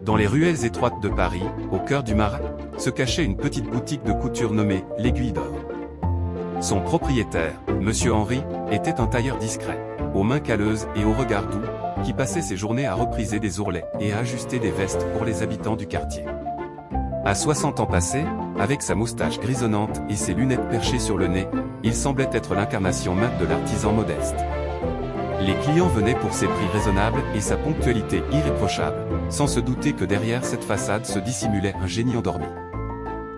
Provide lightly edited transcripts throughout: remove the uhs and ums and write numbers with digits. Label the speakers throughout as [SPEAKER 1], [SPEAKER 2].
[SPEAKER 1] Dans les ruelles étroites de Paris, au cœur du Marais, se cachait une petite boutique de couture nommée l'Aiguille d'Or. Son propriétaire, Monsieur Henri, était un tailleur discret, aux mains calleuses et au regard doux, qui passait ses journées à repriser des ourlets et à ajuster des vestes pour les habitants du quartier. À 60 ans passés, avec sa moustache grisonnante et ses lunettes perchées sur le nez, il semblait être l'incarnation même de l'artisan modeste. Les clients venaient pour ses prix raisonnables et sa ponctualité irréprochable, sans se douter que derrière cette façade se dissimulait un génie endormi.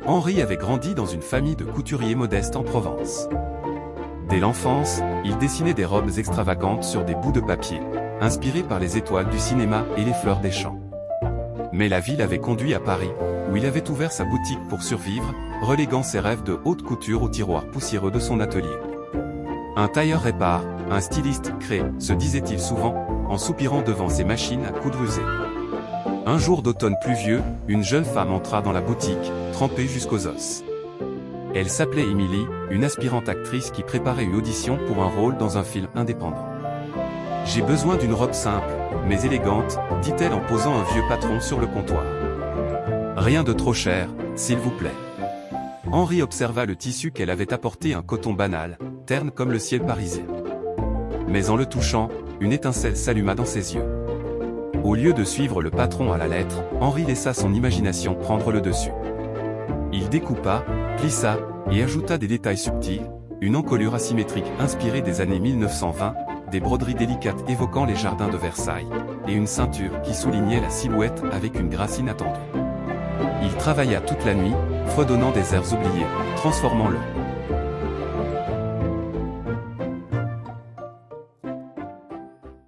[SPEAKER 1] Henri avait grandi dans une famille de couturiers modestes en Provence. Dès l'enfance, il dessinait des robes extravagantes sur des bouts de papier, inspirés par les étoiles du cinéma et les fleurs des champs. Mais la vie l'avait conduit à Paris, où il avait ouvert sa boutique pour survivre, reléguant ses rêves de haute couture au tiroir poussiéreux de son atelier. Un tailleur répare, un styliste crée, se disait-il souvent, en soupirant devant ses machines à coudre usées. Un jour d'automne pluvieux, une jeune femme entra dans la boutique, trempée jusqu'aux os. Elle s'appelait Émilie, une aspirante actrice qui préparait une audition pour un rôle dans un film indépendant. « J'ai besoin d'une robe simple, mais élégante, » dit-elle en posant un vieux patron sur le comptoir. « Rien de trop cher, s'il vous plaît. » Henri observa le tissu qu'elle avait apporté, un coton banal, terne comme le ciel parisien. Mais en le touchant, une étincelle s'alluma dans ses yeux. Au lieu de suivre le patron à la lettre, Henri laissa son imagination prendre le dessus. Il découpa, plissa, et ajouta des détails subtils, une encolure asymétrique inspirée des années 1920, des broderies délicates évoquant les jardins de Versailles, et une ceinture qui soulignait la silhouette avec une grâce inattendue. Il travailla toute la nuit, fredonnant des airs oubliés, transformant le